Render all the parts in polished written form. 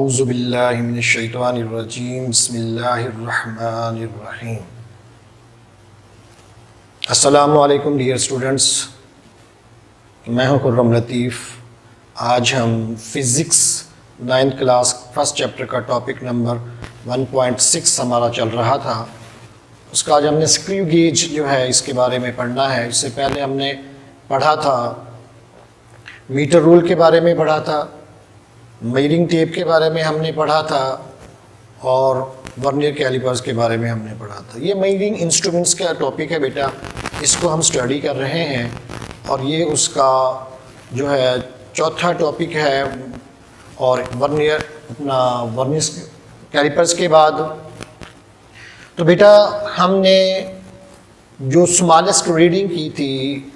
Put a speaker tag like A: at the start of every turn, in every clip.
A: औज़ुबिल्लाहि मिनश्शैतानिर्रजीम बिस्मिल्लाहिर्रहमानिर्रहीम। अस्सलामु अलैकुम डियर स्टूडेंट्स, मैं हूं खुर्रम लतीफ़। आज हम physics 9th class first chapter का टॉपिक नंबर 1.6 हमारा चल रहा था। उसका आज हमने स्क्रू गेज जो है इसके बारे में पढ़ना है। इससे पहले हमने पढ़ा था मीटर रूल के बारे में पढ़ा था, मेजरिंग टेप के बारे में हमने पढ़ा था और वर्नियर कैलिपर्स के बारे में हमने पढ़ा था। ये मेजरिंग इंस्ट्रूमेंट्स का टॉपिक है बेटा, इसको हम स्टडी कर रहे हैं और ये उसका जो है चौथा टॉपिक है। और वर्नियर कैलिपर्स के बाद तो बेटा हमने जो स्मॉलेस्ट रीडिंग की थी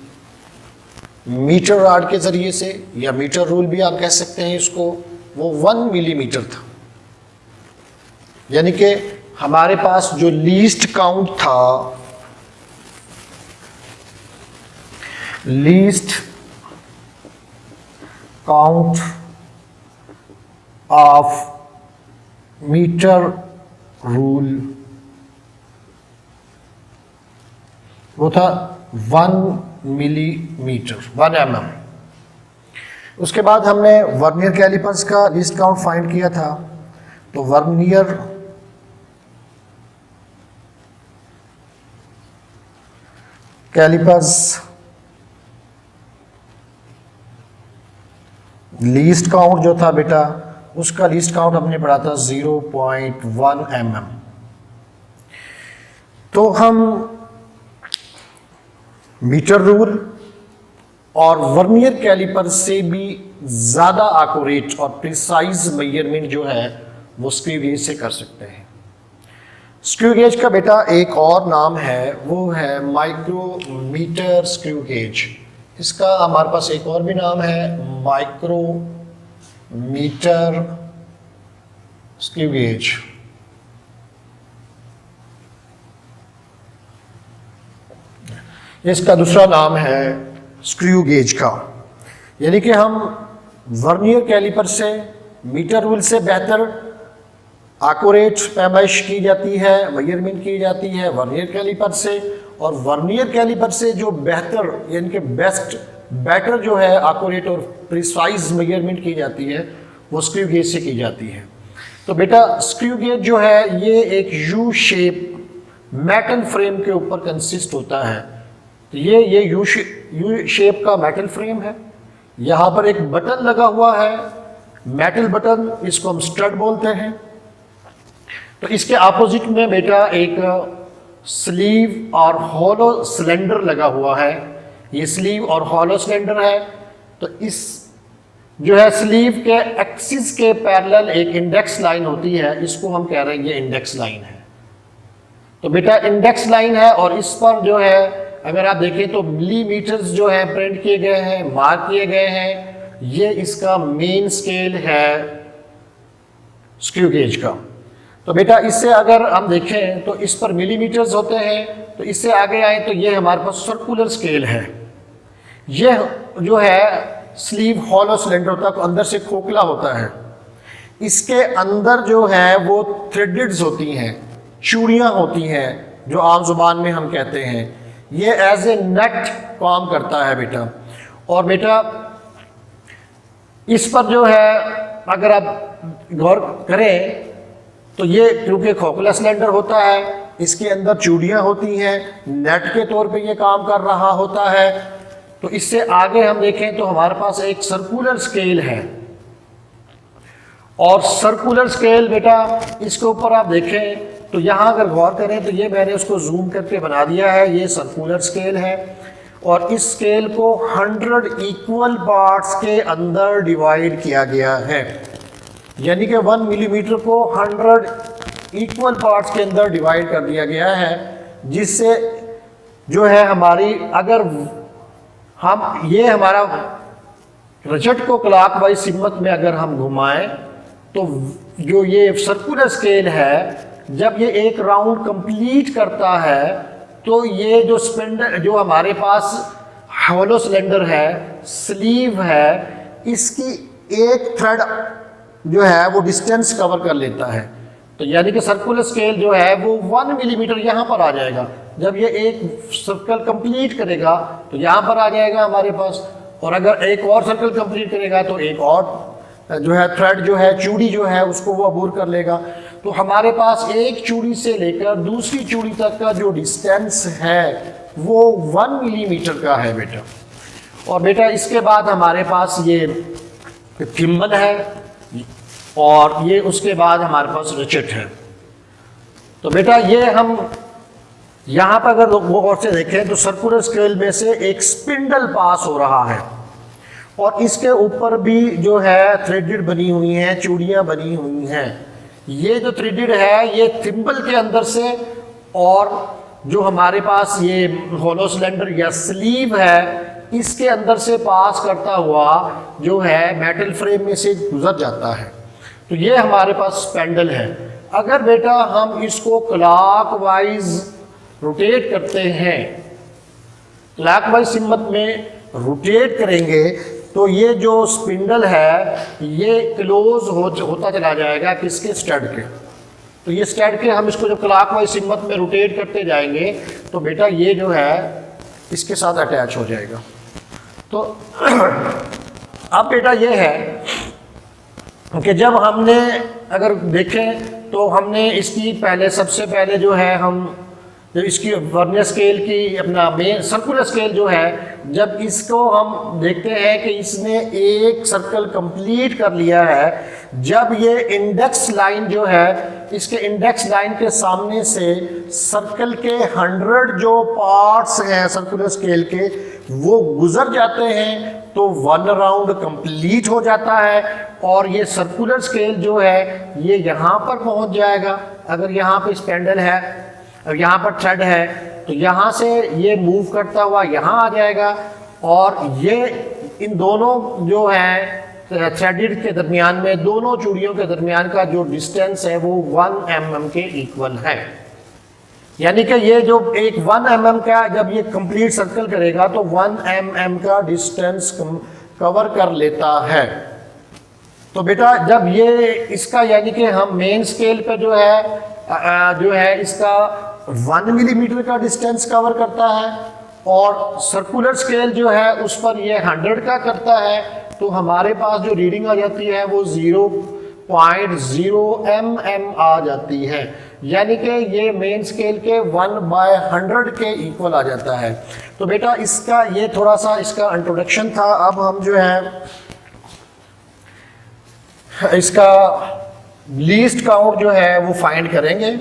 A: मीटर रॉड के ज़रिए से, या मीटर रूल भी आप कह सकते हैं इसको, वो 1 मिलीमीटर था। यानी कि हमारे पास जो लीस्ट काउंट था, least count of metre rule, वो था 1 मिलीमीटर, 1 mm। उसके बाद हमने वर्नियर कैलिपर्स का लीस्ट काउंट फाइंड किया था। तो वर्नियर कैलिपर्स लीस्ट काउंट जो था बेटा, उसका लीस्ट काउंट हमने पढ़ा था 0.1 mm। तो हम मीटर रूल और वर्नियर कैलिपर से भी ज़्यादा एक्यूरेट और प्रिसाइज मेजरमेंट जो है वो स्क्रू गेज से कर सकते हैं। स्क्रू गेज का बेटा एक और नाम है, वो है माइक्रोमीटर स्क्रू गेज। इसका हमारे पास एक और भी नाम है, माइक्रोमीटर स्क्रू गेज। इसका दूसरा नाम है स्क्रू गेज का। यानी कि हम वर्नियर कैलिपर से, मीटर रूल से बेहतर एक्यूरेट पैमाइश की जाती है, मेजरमेंट की जाती है वर्नियर कैलिपर से, और वर्नियर कैलिपर से जो बेहतर यानी कि बेटर जो है एक्यूरेट और प्रिसाइज मेजरमेंट की जाती है वो स्क्रू गेज से की जाती है। तो बेटा स्क्रू गेज जो है ये एक यू शेप मेटल फ्रेम के ऊपर कंसिस्ट होता है। तो ये यू शेप का मेटल फ्रेम है। यहाँ पर एक बटन लगा हुआ है, मेटल बटन, इसको हम स्टड बोलते हैं। तो इसके अपोजिट में बेटा एक स्लीव और हॉलो सिलेंडर लगा हुआ है। ये स्लीव और हॉलो सिलेंडर है। तो इस जो है स्लीव के एक्सिस के पैरेलल एक इंडेक्स लाइन होती है, इसको हम कह रहे हैं ये इंडेक्स लाइन है। तो बेटा इंडेक्स लाइन है और इस पर जो है अगर आप देखें तो मिलीमीटर्स जो है प्रिंट किए गए हैं, मार्क किए गए हैं। ये इसका मेन स्केल है स्क्रू गेज का। तो बेटा इससे अगर हम देखें तो इस पर मिलीमीटर्स होते हैं। तो इससे आगे आए तो ये हमारे पास सर्कुलर स्केल है। ये जो है स्लीव हॉलो सिलेंडर तक अंदर से खोखला होता है। इसके अंदर जो है वो थ्रेडेड्स होती हैं, चूड़ियाँ होती हैं, जो आम जुबान में हम कहते हैं। ये एज ए नेट काम करता है बेटा। और बेटा इस पर जो है अगर आप गौर करें तो ये क्योंकि खोखला सिलेंडर होता है, इसके अंदर चूड़ियाँ होती हैं, नेट के तौर पे ये काम कर रहा होता है। तो इससे आगे हम देखें तो हमारे पास एक सर्कुलर स्केल है। और सर्कुलर स्केल बेटा इसके ऊपर आप देखें तो यहाँ अगर गौर करें तो ये मैंने उसको जूम करके बना दिया है, ये सर्कुलर स्केल है। और इस स्केल को 100 इक्वल पार्ट्स के अंदर डिवाइड किया गया है। यानी कि 1 मिलीमीटर को 100 इक्वल पार्ट्स के अंदर डिवाइड कर दिया गया है, जिससे जो है हमारी अगर हम ये हमारा रजट को क्लॉकवाइज सिमत में अगर हम घुमाएं तो जो ये सर्कुलर स्केल है जब ये एक राउंड कंप्लीट करता है तो ये जो स्पिंडल जो हमारे पास हॉलो सिलेंडर है, स्लीव है, इसकी एक थ्रेड जो है वो डिस्टेंस कवर कर लेता है। तो यानी कि सर्कुलर स्केल जो है वो 1 मिलीमीटर यहाँ पर आ जाएगा। जब ये एक सर्कल कंप्लीट करेगा तो यहाँ पर आ जाएगा हमारे पास, और अगर एक और सर्कल कंप्लीट करेगा तो एक और जो है थ्रेड जो है, चूड़ी जो है, उसको वो अबूर कर लेगा। तो हमारे पास एक चूड़ी से लेकर दूसरी चूड़ी तक का जो डिस्टेंस है वो 1 मिलीमीटर का है बेटा। और बेटा इसके बाद हमारे पास ये थिम्बल है और ये उसके बाद हमारे पास रिचेट है। तो बेटा ये हम यहाँ पर अगर गौर से देखें तो सर्कुलर स्केल में से एक स्पिंडल पास हो रहा है और इसके ऊपर भी जो है थ्रेडेड बनी हुई हैं, चूड़ियाँ बनी हुई हैं। ये जो थ्रेडेड है ये थिम्बल के अंदर से, और जो हमारे पास ये होलो सिलेंडर या स्लीव है इसके अंदर से पास करता हुआ जो है मेटल फ्रेम में से गुजर जाता है। तो ये हमारे पास स्पेंडल है। अगर बेटा हम इसको क्लॉकवाइज रोटेट करते हैं, क्लॉकवाइज सिमत में रोटेट करेंगे तो ये जो स्पिंडल है ये क्लोज होता चला जाएगा किसके, स्टड के। तो ये स्टड के हम इसको जब क्लॉकवाइज सिमत में रोटेट करते जाएंगे तो बेटा ये जो है इसके साथ अटैच हो जाएगा। तो अब बेटा ये है कि जब हमने अगर देखें तो हमने इसकी पहले सबसे पहले जो है हम जब इसकी वर्नियर स्केल की अपना मेन सर्कुलर स्केल जो है, जब इसको हम देखते हैं कि इसने एक सर्कल कंप्लीट कर लिया है, जब ये इंडेक्स लाइन जो है इसके इंडेक्स लाइन के सामने से सर्कल के 100 जो पार्ट्स हैं सर्कुलर स्केल के वो गुजर जाते हैं तो 1 राउंड कंप्लीट हो जाता है और ये सर्कुलर स्केल जो है ये यहाँ पर पहुँच जाएगा। अगर यहाँ पे स्पेंडल है, अब यहाँ पर थ्रेड है तो यहाँ से ये मूव करता हुआ यहाँ आ जाएगा और ये इन दोनों जो है थ्रेडेड के दरमियान में, दोनों चूड़ियों के दरमियान का जो डिस्टेंस है वो 1 mm के इक्वल है। यानी कि ये जो एक 1 mm का जब ये कंप्लीट सर्कल करेगा तो 1 mm का डिस्टेंस कवर कर लेता है। तो बेटा जब ये इसका यानी कि हम मेन स्केल पे जो है इसका 1 मिलीमीटर का डिस्टेंस कवर करता है और सर्कुलर स्केल जो है उस पर ये 100 का करता है, तो हमारे पास जो रीडिंग आ जाती है वो 0.0 mm आ जाती है। यानी कि ये मेन स्केल के 1/100 के इक्वल आ जाता है। तो बेटा इसका ये थोड़ा सा इसका इंट्रोडक्शन था। अब हम जो है इसका लीस्ट काउंट जो है वो फाइंड करेंगे।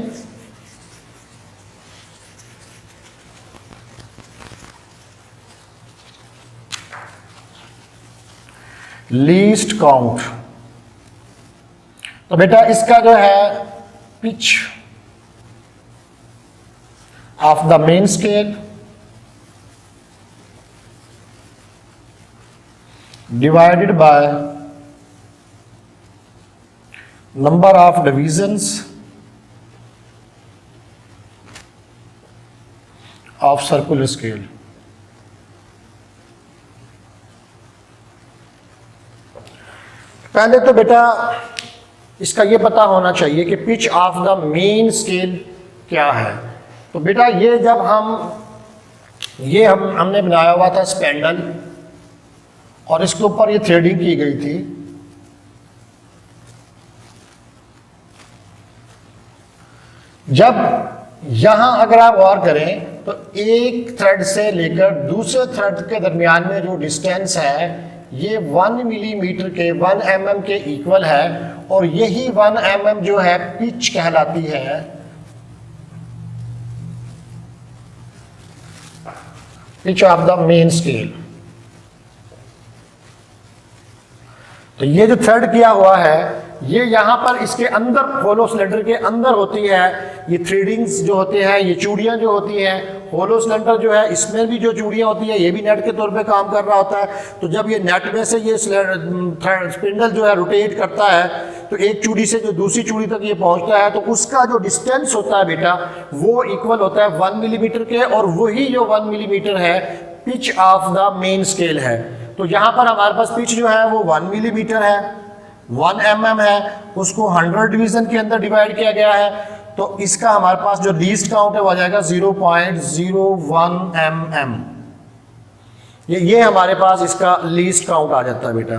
A: लीस्ट काउंट, तो बेटा इसका जो है pitch of the main scale divided by number of divisions of circular scale. पहले तो बेटा इसका ये पता होना चाहिए कि pitch of the main scale क्या है। तो बेटा ये जब हमने बनाया हुआ था स्पेंडल और इसके ऊपर ये थ्रेडिंग की गई थी, जब यहां अगर आप गौर करें तो एक थ्रेड से लेकर दूसरे थ्रेड के दरमियान में जो डिस्टेंस है ये 1 मिलीमीटर के 1 mm के इक्वल है और यही 1 mm जो है पिच कहलाती है। Pitch of the main scale. तो ये जो थ्रेड किया हुआ है ये यहाँ पर इसके अंदर होलो सिलेंडर के अंदर होती है। ये थ्रेडिंग्स जो होते हैं, ये चूड़ियाँ जो होती हैं, होलो सिलेंडर जो है इसमें भी जो चूड़ियाँ होती है ये भी नेट के तौर पे काम कर रहा होता है। तो जब ये नेट में से ये स्पिंडल जो है रोटेट करता है तो एक चूड़ी से जो दूसरी चूड़ी तक ये पहुँचता है तो उसका जो डिस्टेंस होता है बेटा वो इक्वल होता है 1 मिलीमीटर के, और वही जो 1 मिलीमीटर है pitch of the main scale है। तो यहाँ पर हमारे पास पिच जो है वो 1 मिलीमीटर है 1 mm है, उसको 100 डिवीजन के अंदर डिवाइड किया गया है, तो इसका हमारे पास जो लीस्ट काउंट है वो आ जाएगा 0.01 mm। ये हमारे पास इसका लीस्ट काउंट आ जाता है बेटा।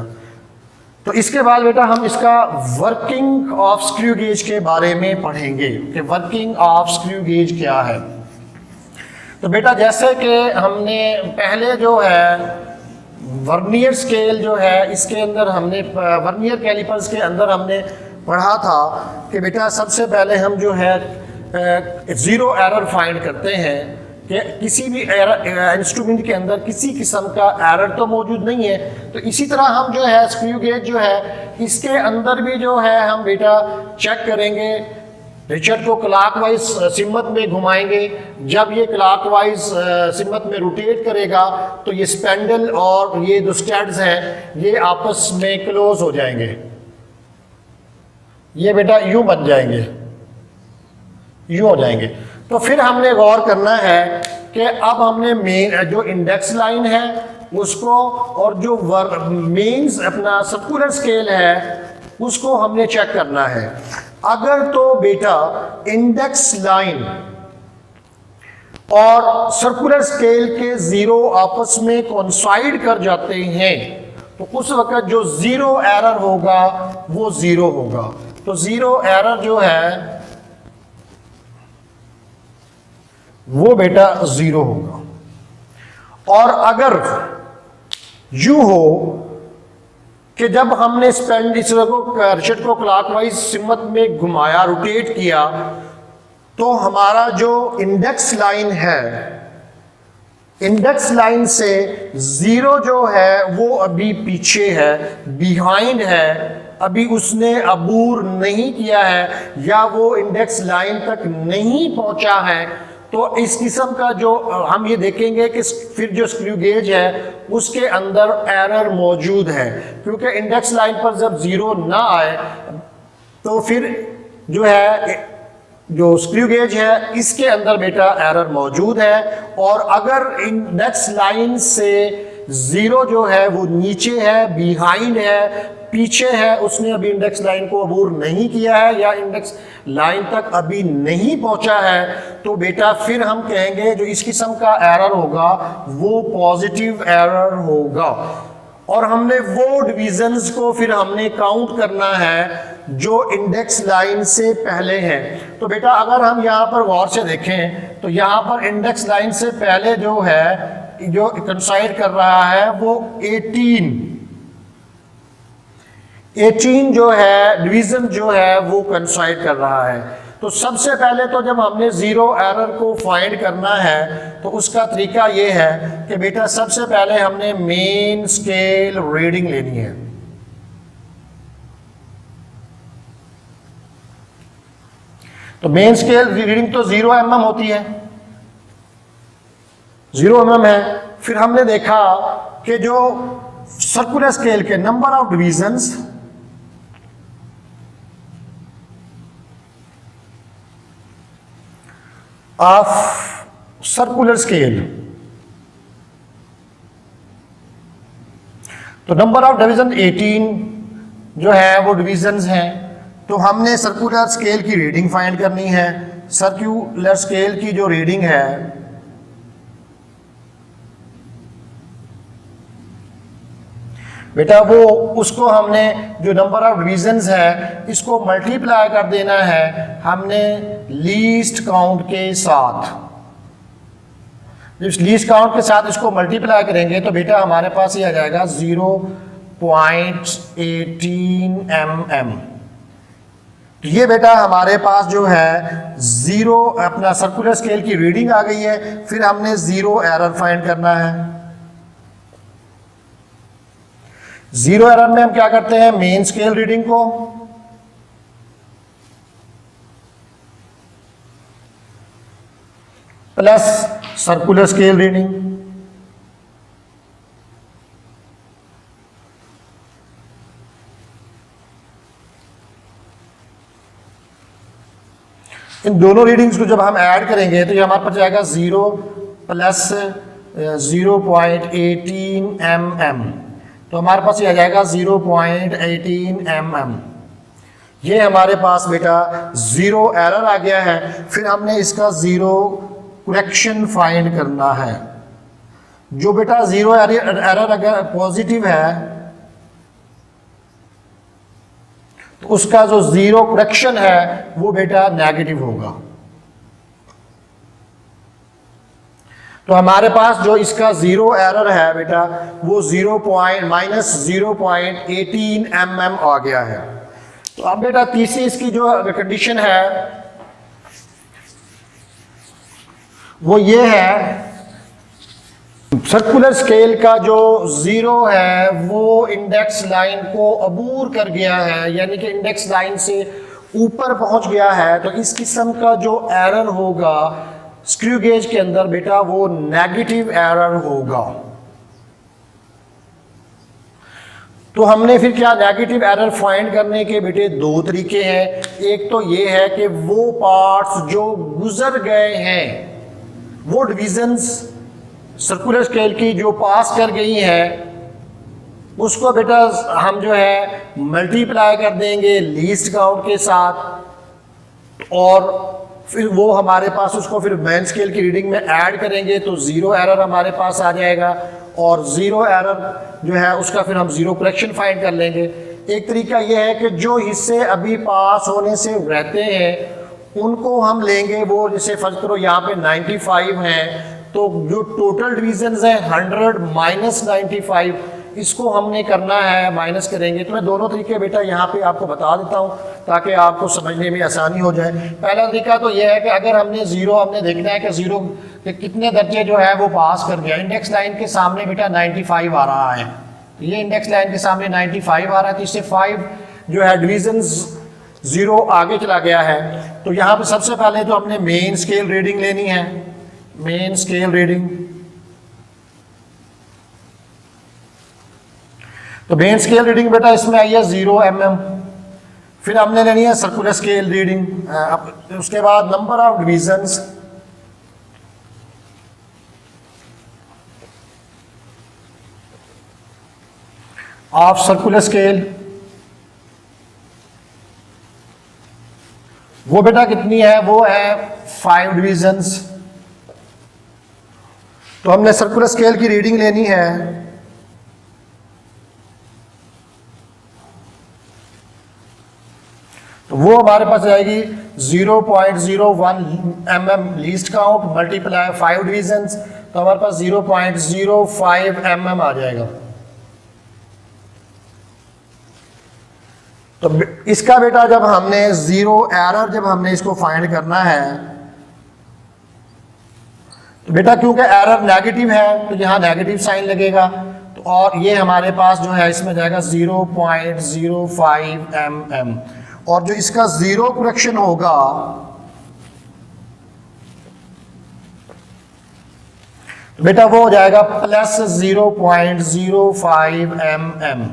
A: तो इसके बाद बेटा हम इसका वर्किंग ऑफ स्क्रू गेज के बारे में पढ़ेंगे कि वर्किंग ऑफ स्क्रू गेज क्या है। तो बेटा जैसे कि हमने पहले जो है वर्नियर स्केल जो है इसके अंदर हमने वर्नियर कैलिपर्स के अंदर हमने पढ़ा था कि बेटा सबसे पहले हम जो है ज़ीरो एरर फाइंड करते हैं कि किसी भी इंस्ट्रूमेंट के अंदर किसी किस्म का एरर तो मौजूद नहीं है। तो इसी तरह हम जो है स्क्रू गेज जो है इसके अंदर भी जो है हम बेटा चेक करेंगे, रिचर्ड को क्लॉकवाइज सिमत में घुमाएंगे। जब ये क्लॉकवाइज सिमत में रोटेट करेगा तो ये स्पेंडल और ये जो स्टड्स हैं ये आपस में क्लोज हो जाएंगे, ये बेटा यूं बन जाएंगे, यूं हो जाएंगे। तो फिर हमने गौर करना है कि अब हमने मेन जो इंडेक्स लाइन है उसको और जो मेन्स अपना सर्कुलर स्केल है उसको हमने चेक करना है। अगर तो बेटा इंडेक्स लाइन और सर्कुलर स्केल के जीरो आपस में कोइंसाइड कर जाते हैं तो उस वक्त जो जीरो एरर होगा वो जीरो होगा। तो जीरो एरर जो है वो बेटा जीरो होगा। और अगर यूं हो कि जब हमने रिचर्ड को क्लॉकवाइज सिमत में घुमाया, रोटेट किया, तो हमारा जो इंडेक्स लाइन है, इंडेक्स लाइन से जीरो जो है वो अभी पीछे है, बिहाइंड है, अभी उसने अबूर नहीं किया है या वो इंडेक्स लाइन तक नहीं पहुंचा है। तो इस किस्म का जो हम ये देखेंगे कि फिर जो स्क्रू गेज है उसके अंदर एरर मौजूद है, क्योंकि इंडेक्स लाइन पर जब जीरो ना आए तो फिर जो है जो स्क्रू गेज है इसके अंदर बेटा एरर मौजूद है। और अगर इंडेक्स लाइन से जीरो जो है वो नीचे है, बिहाइंड है, पीछे है, उसने अभी इंडेक्स लाइन को अबूर नहीं किया है या इंडेक्स लाइन तक अभी नहीं पहुंचा है, तो बेटा फिर हम कहेंगे जो इस किस्म का एरर होगा वो पॉजिटिव एरर होगा। और हमने वो डिविजन्स को फिर हमने काउंट करना है जो इंडेक्स लाइन से पहले हैं। तो बेटा अगर हम यहाँ पर गौर से देखें तो यहाँ पर इंडेक्स लाइन से पहले जो है जो कंसाइड कर रहा है वो 18 जो है डिवीजन जो है वो कंसाइड कर रहा है। तो सबसे पहले तो जब हमने जीरो एरर को फाइंड करना है तो उसका तरीका ये है कि बेटा सबसे पहले हमने मेन स्केल रीडिंग लेनी है। तो मेन स्केल रीडिंग तो 0 mm होती है, 0 mm है। फिर हमने देखा कि जो सर्कुलर स्केल के number of divisions of circular scale, तो नंबर ऑफ डिवीजन 18 जो है वो डिवीजन्स हैं। तो हमने सर्कुलर स्केल की रीडिंग फाइंड करनी है। सर्कुलर स्केल की जो रीडिंग है बेटा वो उसको हमने जो नंबर ऑफ डिवीजन्स है इसको मल्टीप्लाई कर देना है हमने लीस्ट काउंट के साथ। जब लीस्ट काउंट के साथ इसको मल्टीप्लाई करेंगे तो बेटा हमारे पास ये आ जाएगा 0.18 mm। तो ये बेटा हमारे पास जो है जीरो अपना सर्कुलर स्केल की रीडिंग आ गई है। फिर हमने जीरो एरर फाइंड करना है। जीरो एरर में हम क्या करते हैं, मेन स्केल रीडिंग को प्लस सर्कुलर स्केल रीडिंग, इन दोनों रीडिंग्स को जब हम ऐड करेंगे तो ये हमारे पास जाएगा 0 + 0.18 mm। तो हमारे पास ये आ जाएगा 0.18 mm। ये हमारे पास बेटा जीरो एरर आ गया है। फिर हमने इसका जीरो करेक्शन फाइंड करना है। जो बेटा जीरो एरर अगर पॉजिटिव है तो उसका जो जीरो करेक्शन है वो बेटा नेगेटिव होगा। तो हमारे पास जो इसका जीरो एरर है बेटा वो -0.18 mm आ गया है। तो अब बेटा तीसरी इसकी जो कंडीशन है वो ये है, सर्कुलर स्केल का जो जीरो है वो इंडेक्स लाइन को अबूर कर गया है, यानी कि इंडेक्स लाइन से ऊपर पहुंच गया है। तो इस किस्म का जो एरर होगा स्क्रू गेज के अंदर बेटा वो नेगेटिव एरर होगा। तो हमने फिर क्या, नेगेटिव एरर फाइंड करने के बेटे दो तरीके हैं। एक तो ये है कि वो पार्ट्स जो गुजर गए हैं, वो डिविजन्स सर्कुलर स्केल की जो पास कर गई हैं, उसको बेटा हम जो है मल्टीप्लाई कर देंगे लीस्ट काउंट के साथ, और फिर वो हमारे पास उसको फिर मेन स्केल की रीडिंग में ऐड करेंगे तो ज़ीरो एरर हमारे पास आ जाएगा। और ज़ीरो एरर जो है उसका फिर हम ज़ीरो करेक्शन फाइंड कर लेंगे। एक तरीका ये है कि जो हिस्से अभी पास होने से रहते हैं उनको हम लेंगे, वो जैसे फर्ज करो यहाँ पे 95 हैं, तो जो टोटल डिविजन्स हैं 100 माइनस 95, इसको हमने करना है, माइनस करेंगे। तो मैं दोनों तरीके बेटा यहाँ पे आपको बता देता हूँ ताकि आपको समझने में आसानी हो जाए। पहला तरीका तो यह है कि अगर हमने देखना है कि ज़ीरो के कितने दर्जे जो है वो पास कर गया। इंडेक्स लाइन के सामने बेटा 95 आ रहा है, तो ये इंडेक्स लाइन के सामने 95 आ रहा है, तो इससे 5 जो है डिविजन्स ज़ीरो आगे चला गया है। तो यहाँ पे सबसे पहले तो हमने मेन स्केल रीडिंग लेनी है, मेन स्केल रीडिंग। तो मेन स्केल रीडिंग बेटा इसमें आई है 0 mm। फिर हमने लेनी है सर्कुलर स्केल रीडिंग, उसके बाद number of divisions, of circular scale, वो बेटा कितनी है, वो है 5 डिविजन्स। तो हमने सर्कुलर स्केल की रीडिंग लेनी है, तो वो हमारे पास आएगी 0.01 mm least count multiply 5 divisions, तो हमारे पास 0.05 mm आ जाएगा। तो इसका बेटा जब हमने जीरो एरर जब हमने इसको फाइंड करना है, तो बेटा क्योंकि एरर नेगेटिव है तो यहाँ नेगेटिव साइन लगेगा, तो और ये हमारे पास जो है इसमें जाएगा 0.05 mm। और जो इसका जीरो करेक्शन होगा तो बेटा वो हो जाएगा प्लस 0.05 mm।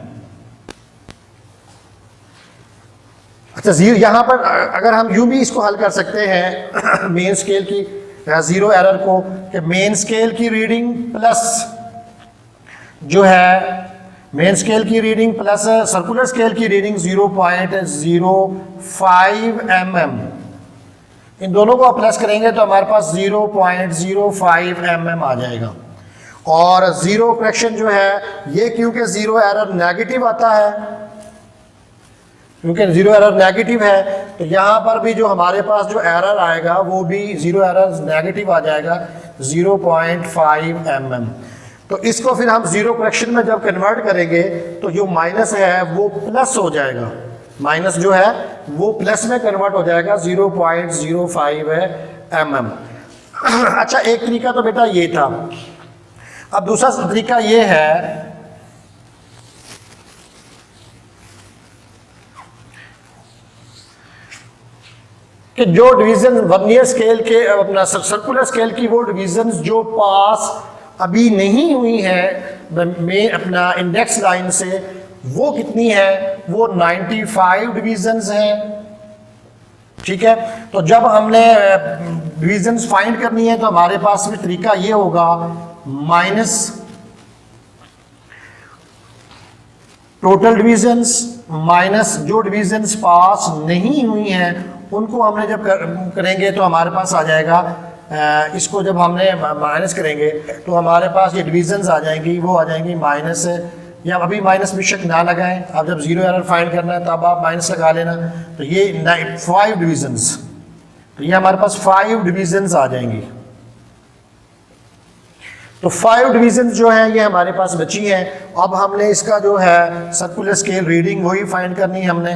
A: अच्छा, यहाँ पर अगर हम यूं भी इसको हल कर सकते हैं मेन स्केल की जीरो एरर को, कि मेन स्केल की रीडिंग प्लस जो है मेन स्केल की रीडिंग प्लस सर्कुलर स्केल की रीडिंग 0.05 mm, इन दोनों को प्लस करेंगे तो हमारे पास 0.05 mm आ जाएगा। और जीरो करेक्शन जो है ये क्योंकि जीरो एरर नेगेटिव आता है, क्योंकि जीरो एरर नेगेटिव है तो यहाँ पर भी जो हमारे पास जो एरर आएगा वो भी जीरो एरर नेगेटिव आ जाएगा 0.5 mm। तो इसको फिर हम जीरो करेक्शन में जब कन्वर्ट करेंगे तो जो माइनस है वो प्लस हो जाएगा, माइनस जो है वो प्लस में कन्वर्ट हो जाएगा 0.05 mm। अच्छा, एक तरीका तो बेटा ये था। अब दूसरा तरीका ये है कि जो डिवीजन वर्नियर स्केल के अपना सर्कुलर स्केल की वो डिवीजन जो पास अभी नहीं हुई है में अपना इंडेक्स लाइन से, वो कितनी है, वो 95 डिवीजन्स हैं। ठीक है, तो जब हमने डिवीजन्स फाइंड करनी है तो हमारे पास भी तरीका ये होगा, माइनस टोटल डिविजन्स माइनस जो डिविजन्स पास नहीं हुई हैं उनको हमने जब करेंगे तो हमारे पास आ जाएगा, इसको जब हमने माइनस करेंगे तो हमारे पास ये डिविजन्स आ जाएंगी, वो आ जाएंगी माइनस, या अभी माइनस बेशक ना लगाएं, अब जब जीरो एरर फाइंड करना है तब आप माइनस लगा लेना। तो ये 5 डिविजन्स, तो ये हमारे पास 5 डिविजन्स आ जाएंगी। तो 5 डिविजन्स जो है ये हमारे पास बची हैं। अब हमने इसका जो है सर्कुलर स्केल रीडिंग वही फाइंड करनी है हमने।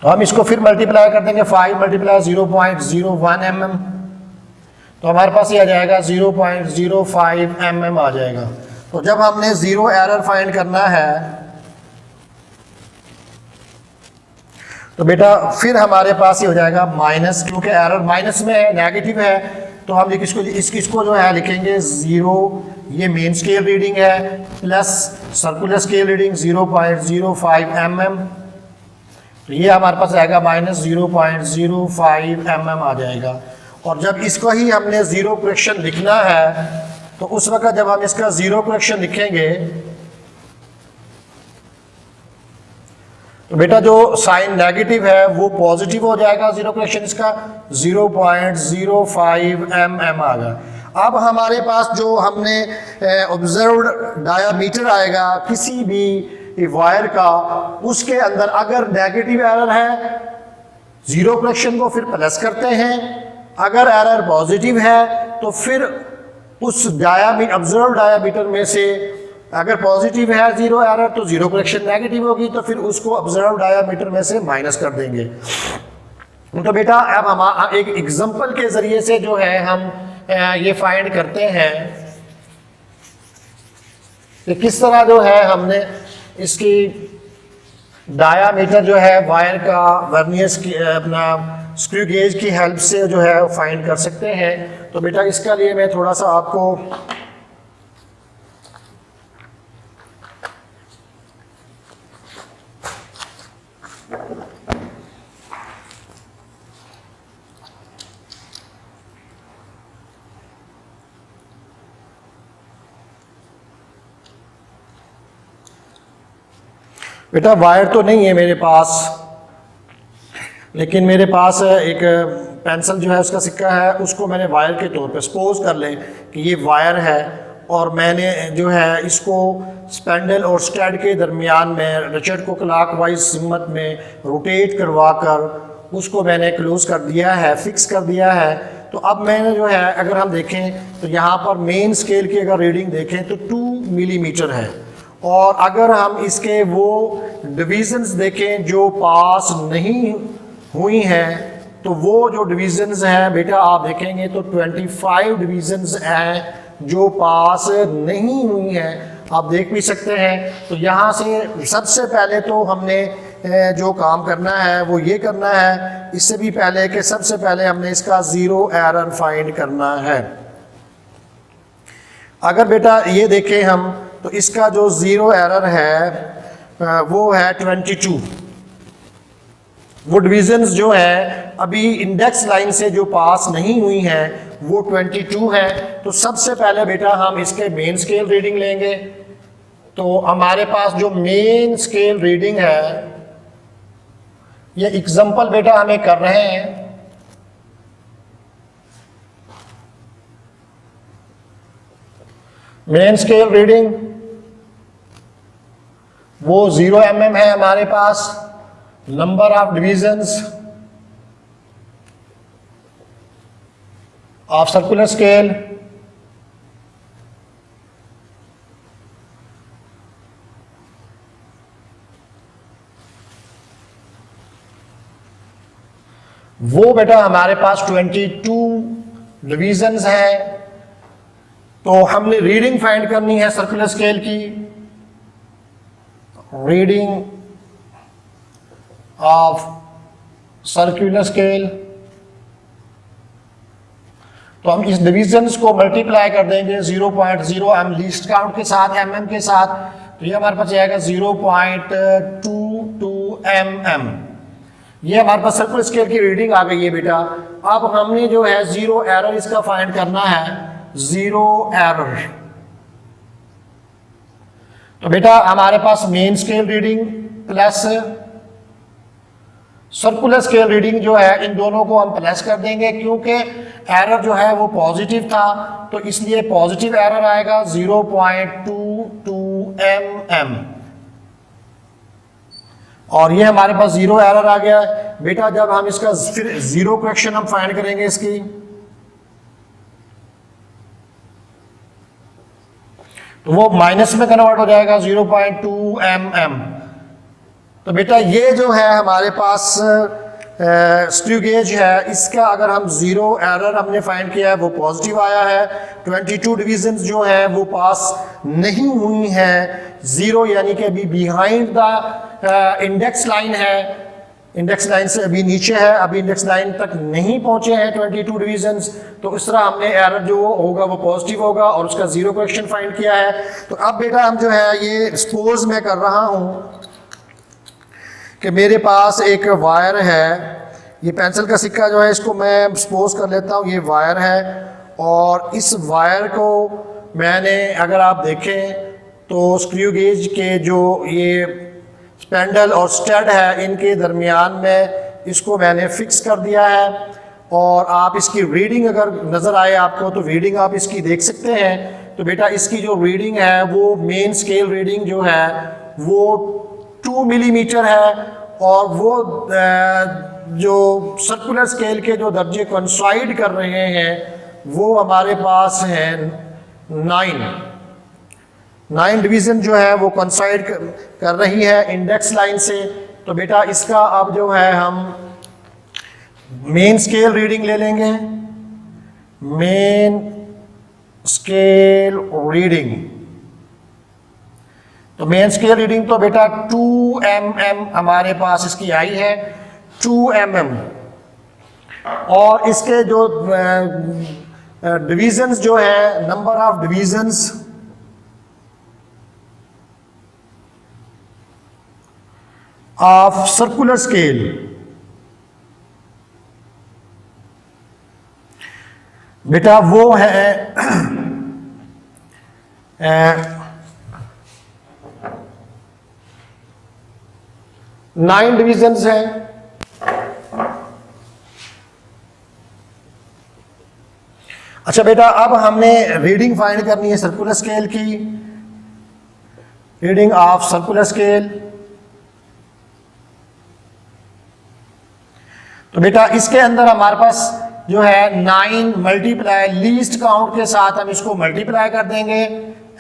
A: तो हम इसको फिर मल्टीप्लाई कर देंगे, 5 मल्टीप्लाई 0.01 mm, तो हमारे पास ये आ जाएगा 0.05 mm आ जाएगा। तो जब हमने जीरो एरर फाइंड करना है तो बेटा फिर हमारे पास ये हो जाएगा माइनस, क्योंकि एरर माइनस में है, नेगेटिव है, तो हम इसको जो है लिखेंगे 0, ये मेन स्केल रीडिंग है, plus circular scale reading 0.05 mm, तो ये हमारे पास आएगा माइनस 0.05 mm आ जाएगा। और जब इसको ही हमने जीरो करेक्शन लिखना है तो उस वक्त जब हम इसका जीरो करेक्शन लिखेंगे तो बेटा जो साइन नेगेटिव है वो पॉजिटिव हो जाएगा, जीरो करेक्शन इसका 0.05 mm आ गया। अब हमारे पास जो हमने ऑब्जर्व्ड डायामीटर आएगा किसी भी वायर का, उसके अंदर अगर नेगेटिव एरर है जीरो करेक्शन को फिर प्लस करते हैं, अगर एरर पॉजिटिव है तो फिर उस ऑब्जर्व डायामीटर में से अगर पॉजिटिव है जीरो एरर तो जीरो करेक्शन नेगेटिव होगी, तो फिर उसको ऑब्जर्व डायामीटर में से माइनस कर देंगे। तो बेटा अब हम एक एग्जांपल के जरिए से जो है हम ये फाइंड करते हैं कि किस तरह जो है हमने इसकी डायामीटर जो है वायर का वर्नियर की अपना स्क्रू गेज की हेल्प से जो है फाइंड कर सकते हैं। तो बेटा इसका लिए मैं थोड़ा सा आपको बेटा वायर तो नहीं है मेरे पास, लेकिन मेरे पास एक पेंसिल जो है उसका सिक्का है, उसको मैंने वायर के तौर पे सपोज कर लें कि ये वायर है और मैंने जो है इसको स्पेंडल और स्टड के दरमियान में रचट को क्लॉकवाइज सिमत में रोटेट करवा कर उसको मैंने क्लोज कर दिया है, फिक्स कर दिया है। तो अब मैंने जो है अगर हम देखें तो यहाँ पर मेन स्केल की अगर रीडिंग देखें तो 2 मिलीमीटर है, और अगर हम इसके वो डिविजन्स देखें जो पास नहीं हुई हैं तो वो जो डिविजन्स हैं बेटा आप देखेंगे तो 25 डिविजन्स हैं जो पास नहीं हुई हैं, आप देख भी सकते हैं। तो यहाँ से सबसे पहले तो हमने जो काम करना है वो ये करना है, इससे भी पहले कि सबसे पहले हमने इसका ज़ीरो एरर फाइंड करना है। अगर बेटा ये देखें हम तो इसका जो ज़ीरो एरर है वो है 22। वो डिविजन्स जो है अभी इंडेक्स लाइन से जो पास नहीं हुई हैं वो 22 है। तो सबसे पहले बेटा हम इसके मेन स्केल रीडिंग लेंगे। तो हमारे पास जो मेन स्केल रीडिंग है, ये एग्जांपल बेटा हमें कर रहे हैं। मेन स्केल रीडिंग वो 0 mm है हमारे पास। Number of divisions of circular scale वो बेटा हमारे पास 22 डिविजन्स हैं। तो हमने रीडिंग फाइंड करनी है सर्कुलर स्केल की। रीडिंग ऑफ सर्कुलर स्केल, तो हम इस डिविजन्स को मल्टीप्लाई कर देंगे 0.0 m लीस्ट काउंट के साथ, mm के साथ, तो ये हमारे पास आएगा 0.22 mm। ये हमारे पास सर्कुलर स्केल की रीडिंग आ गई है बेटा। अब हमने जो है ज़ीरो एरर इसका फाइंड करना है। Zero error. तो बेटा हमारे पास main scale reading plus circular scale reading जो है, इन दोनों को हम प्लस कर देंगे क्योंकि एरर जो है वो पॉजिटिव था, तो इसलिए पॉजिटिव एरर आएगा 0.22 mm। और ये हमारे पास जीरो एरर आ गया है। बेटा जब हम इसका फिर जीरो करेक्शन हम फाइंड करेंगे इसकी, तो वो माइनस में कन्वर्ट हो जाएगा 0.2 mm। तो बेटा ये जो है हमारे पास स्क्रू गेज है, इसका अगर हम जीरो एरर हमने फाइंड किया है वो पॉजिटिव आया है। 22 डिवीजन्स जो हैं वो पास नहीं हुई हैं, जीरो यानी कि अभी बिहाइंड द इंडेक्स लाइन है, इंडेक्स लाइन से अभी नीचे है, अभी इंडेक्स लाइन तक नहीं पहुंचे हैं 22 डिवीजन्स। तो इस तरह हमने एरर जो होगा वो पॉजिटिव होगा और उसका जीरो करेक्शन फाइंड किया है। तो अब बेटा हम जो है ये सपोज मैं कर रहा हूं कि मेरे पास एक वायर है, ये पेंसिल का सिक्का जो है इसको मैं सपोज कर लेता हूँ, ये वायर है और इस वायर को मैंने अगर आप देखें तो स्क्रू गेज के जो ये स्पेंडल और स्टड है इनके दरमियान में इसको मैंने फिक्स कर दिया है। और आप इसकी रीडिंग अगर नज़र आए आपको तो रीडिंग आप इसकी देख सकते हैं। तो बेटा इसकी जो रीडिंग है वो मेन स्केल रीडिंग जो है वो 2 मिलीमीटर है और वो जो सर्कुलर स्केल के जो दर्जे कोइंसाइड कर रहे हैं वो हमारे पास हैं 9 डिवीज़न जो है वो कोइंसाइड कर रही है इंडेक्स लाइन से। तो बेटा इसका अब जो है हम मेन स्केल रीडिंग ले लेंगे, मेन स्केल रीडिंग। तो मेन स्केल रीडिंग तो बेटा 2 mm हमारे पास इसकी आई है, 2 mm। और इसके जो डिवीजन्स जो है, number of divisions of circular scale, बेटा वो है 9 डिवीजन्स हैं। अच्छा बेटा अब हमने रीडिंग फाइंड करनी है सर्कुलर स्केल की, रीडिंग ऑफ सर्कुलर स्केल। तो बेटा इसके अंदर हमारे पास जो है 9 मल्टीप्लाई लीस्ट काउंट के साथ हम इसको मल्टीप्लाई कर देंगे,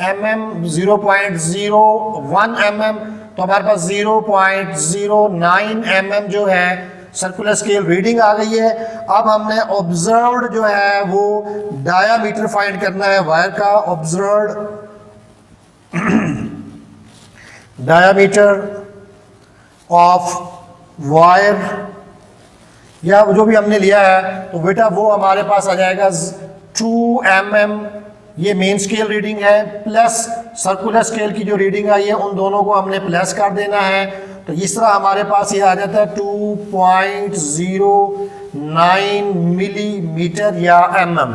A: mm 0.01 mm, तो हमारे पास 0.09 mm जो है सर्कुलर स्केल रीडिंग आ गई है। अब हमने ऑब्जर्व्ड जो है वो डायामीटर फाइंड करना है वायर का, ऑब्जर्व्ड डायामीटर ऑफ वायर या जो भी हमने लिया है, तो बेटा वो हमारे पास आ जाएगा 2 mm। ये मेन स्केल रीडिंग है प्लस सर्कुलर स्केल की जो रीडिंग आई है उन दोनों को हमने प्लस कर देना है। तो इस तरह हमारे पास ये आ जाता है 2.09 मिलीमीटर या mm।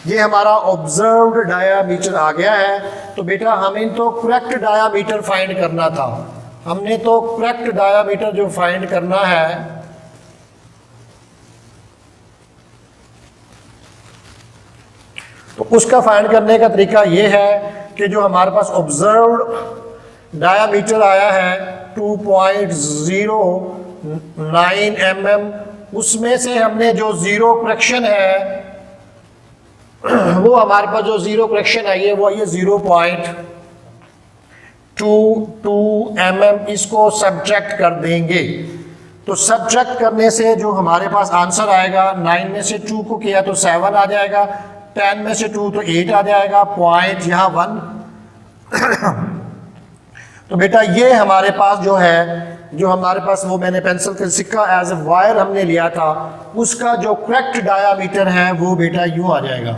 A: ये हमारा ऑब्जर्व्ड डायामीटर आ गया है। तो बेटा हमें तो करेक्ट डायामीटर फाइंड करना था, हमने तो करेक्ट डायामीटर जो फाइंड करना है तो उसका फाइंड करने का तरीका ये है कि जो हमारे पास ऑब्जर्व्ड डायामीटर आया है 2.09 mm, उसमें से हमने जो जीरो करेक्शन है वो हमारे पास जो जीरो करेक्शन आई है वो ये 0.22 mm, इसको सब्ट्रैक्ट कर देंगे। तो सब्ट्रैक्ट करने से जो हमारे पास आंसर आएगा, 9 में से 2 को किया तो 7 आ जाएगा, 10 में से 2 तो 8 आ जाएगा, पॉइंट यहाँ 1। तो बेटा ये हमारे पास जो है, जो हमारे पास वो मैंने पेंसिल का सिक्का एज ए वायर हमने लिया था, उसका जो करेक्ट डायामीटर है वो बेटा यूँ आ जाएगा।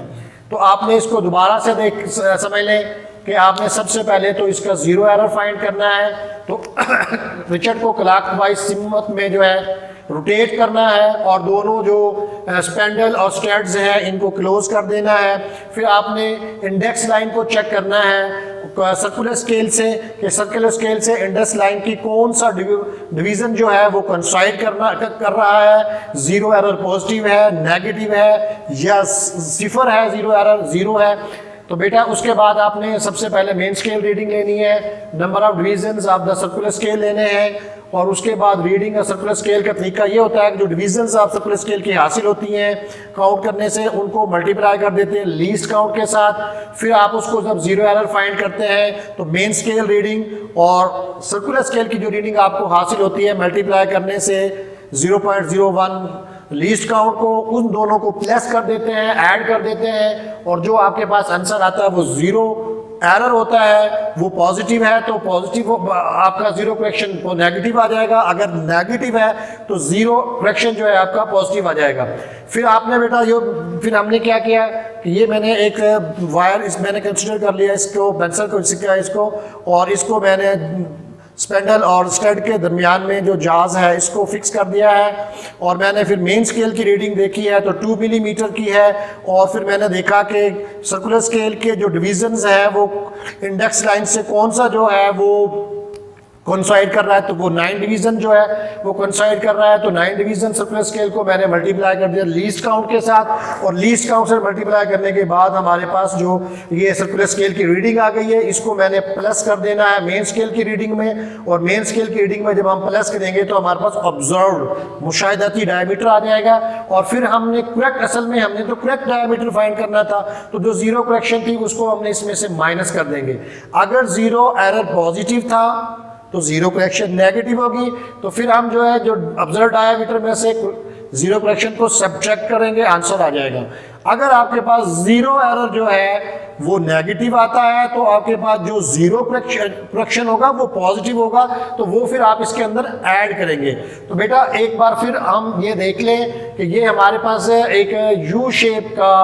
A: तो आपने इसको दोबारा से समझ लें कि आपने सबसे पहले तो इसका जीरो एरर फाइंड करना है। तो रिचर्ड को क्लॉकवाइज सिमत में जो है रोटेट करना है और दोनों जो स्पेंडल और स्टड्स हैं इनको क्लोज कर देना है। फिर आपने इंडेक्स लाइन को चेक करना है सर्कुलर स्केल से कि सर्कुलर स्केल से इंडेक्स लाइन की कौन सा डिवीजन जो है वो कंसाइड कर रहा है, जीरो एरर पॉजिटिव है, नेगेटिव है या सिफर है, जीरो एरर जीरो है। तो बेटा उसके बाद आपने सबसे पहले मेन स्केल रीडिंग लेनी है, number of divisions of the circular scale लेने हैं और उसके बाद रीडिंग सर्कुलर स्केल का तरीका ये होता है कि जो डिवीजन्स ऑफ सर्कुलर स्केल की हासिल होती हैं काउंट करने से उनको मल्टीप्लाई कर देते हैं लीस्ट काउंट के साथ। फिर आप उसको जब जीरो एरर फाइंड करते हैं तो मेन स्केल रीडिंग और सर्कुलर स्केल की जो रीडिंग आपको हासिल होती है मल्टीप्लाई करने से 0.01 लीस्ट काउंट को उन दोनों को प्लस कर देते हैं, ऐड कर देते हैं और जो आपके पास आंसर आता है वो जीरो एरर होता है, वो पॉजिटिव है तो पॉजिटिव आपका जीरो करेक्शन वो नेगेटिव आ जाएगा, अगर नेगेटिव है तो जीरो करेक्शन जो है आपका पॉजिटिव आ जाएगा। फिर आपने बेटा ये फिर हमने क्या किया कि ये मैंने एक वायर मैंने कंसिडर कर लिया इसको, पेंसिल को सिक्का इसको और इसको मैंने स्पेंडल और स्टड के दरमियान में जो जाज है इसको फिक्स कर दिया है और मैंने फिर मेन स्केल की रीडिंग देखी है तो 2 मिलीमीटर की है और फिर मैंने देखा कि सर्कुलर स्केल के जो डिवीजन्स हैं वो इंडेक्स लाइन से कौन सा जो है वो कोइंसाइड कर रहा है तो वो 9 डिवीजन जो है वो कोइंसाइड कर रहा है। तो 9 डिवीजन सर्कुलर स्केल को मैंने मल्टीप्लाई कर दिया लीस्ट काउंट के साथ और लीस्ट काउंट से मल्टीप्लाई करने के बाद हमारे पास जो ये सर्कुलर स्केल की रीडिंग आ गई है इसको मैंने प्लस कर देना है मेन स्केल की रीडिंग में और मेन स्केल की रीडिंग में जब हम प्लस करेंगे तो हमारे पास ऑब्जर्व्ड मुशाहिदाती डायमीटर आ जाएगा और फिर हमने करेक्ट असल में हमने तो करेक्ट डायमीटर फाइंड करना था तो जो जीरो करेक्शन थी उसको हमने इसमें से माइनस कर देंगे। अगर जीरो एरर पॉजिटिव था तो जीरो करेक्शन नेगेटिव होगी तो फिर हम जो है जो ऑब्जर्व डायमीटर में से जीरो करेक्शन को सब्ट्रैक्ट करेंगे, आंसर आ जाएगा। अगर आपके पास जीरो एरर जो है वो नेगेटिव आता है तो आपके पास जो जीरो करेक्शन होगा वो पॉजिटिव होगा तो वो फिर आप इसके अंदर ऐड करेंगे। तो बेटा एक बार फिर हम ये देख लें कि ये हमारे पास एक यू शेप का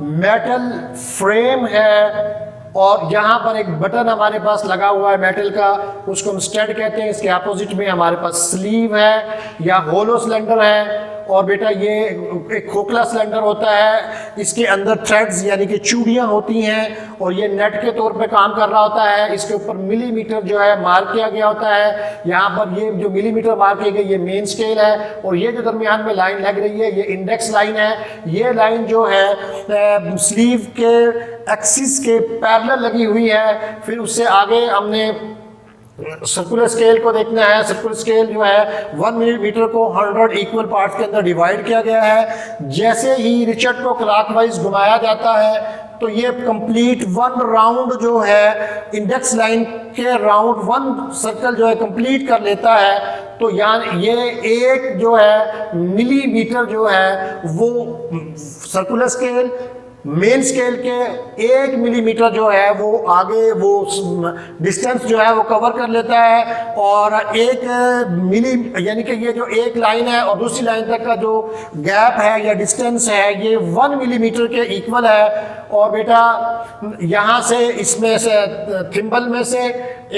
A: मेटल फ्रेम है और यहाँ पर एक बटन हमारे पास लगा हुआ है मेटल का, उसको हम स्टड कहते हैं। इसके अपोजिट में हमारे पास स्लीव है या होलो सिलेंडर है और बेटा ये एक खोखला सिलेंडर होता है, इसके अंदर थ्रेड्स यानी कि चूड़ियाँ होती हैं और ये नेट के तौर पे काम कर रहा होता है। इसके ऊपर मिलीमीटर जो है मार्क किया गया होता है, यहाँ पर ये जो मिलीमीटर मार्क की गई ये मेन स्केल है और ये जो दरमियान में लाइन लग रही है ये इंडेक्स लाइन है। ये लाइन जो है स्लीव के एक्सिस के पैरेलल लगी हुई है। फिर उससे आगे हमने सर्कुलर स्केल को देखना है। सर्कुलर स्केल जो है 1 मिलीमीटर को 100 इक्वल पार्ट्स के अंदर डिवाइड किया गया है। जैसे ही रिचर्ड को क्लॉकवाइज घुमाया जाता है तो ये कंप्लीट 1 राउंड जो है इंडेक्स लाइन के राउंड 1 सर्कल जो है कंप्लीट कर लेता है। तो यहाँ ये एक जो है मिलीमीटर जो है वो सर्कुलर स्केल मेन स्केल के 1 मिलीमीटर जो है वो आगे वो डिस्टेंस जो है वो कवर कर लेता है और 1 मिली यानी कि ये जो एक लाइन है और दूसरी लाइन तक का जो गैप है या डिस्टेंस है ये 1 मिलीमीटर के इक्वल है। और बेटा यहाँ से इसमें से थिम्बल में से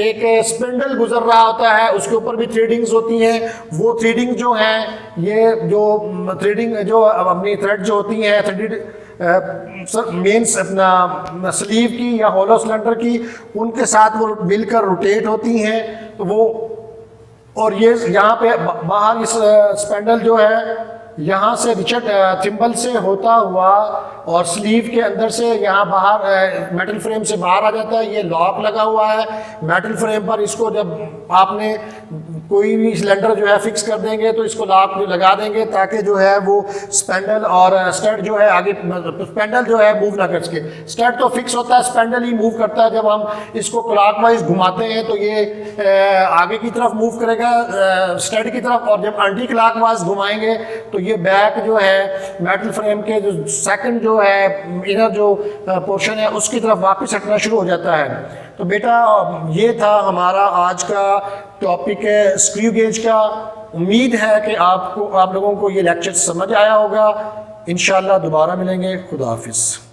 A: एक स्पिंडल गुजर रहा होता है, उसके ऊपर भी थ्रेडिंग्स होती हैं। वो थ्रेडिंग जो है ये जो थ्रेडिंग जो अपनी थ्रेड जो होती हैं थ्रेडेड मेन्स अपना स्लीव की या होलो सिलेंडर की उनके साथ वो मिलकर रोटेट होती हैं। तो वो और ये यहाँ पे बाहर इस स्पेंडल जो है यहाँ से रिचर्ड थिम्बल से होता हुआ और स्लीव के अंदर से यहाँ बाहर मेटल फ्रेम से बाहर आ जाता है। ये लॉक लगा हुआ है मेटल फ्रेम पर, इसको जब आपने कोई भी सिलेंडर जो है फिक्स कर देंगे तो इसको लॉक लगा देंगे ताकि जो है वो स्पेंडल और स्टड जो है आगे स्पेंडल जो है मूव ना कर सके। स्टड तो फिक्स होता है, स्पेंडल ही मूव करता है। जब हम इसको क्लॉकवाइज घुमाते हैं तो ये आगे की तरफ मूव करेगा स्टड की तरफ और जब एंटी क्लॉकवाइज घुमाएंगे तो ये बैक जो है मेटल फ्रेम के जो सेकंड जो है इनर जो पोर्शन है उसकी तरफ वापस हटना शुरू हो जाता है। तो बेटा ये था हमारा आज का टॉपिक है स्क्रू गेज का। उम्मीद है कि आप लोगों को ये लेक्चर समझ आया होगा। इंशाल्लाह दोबारा मिलेंगे। खुदा हाफिज़।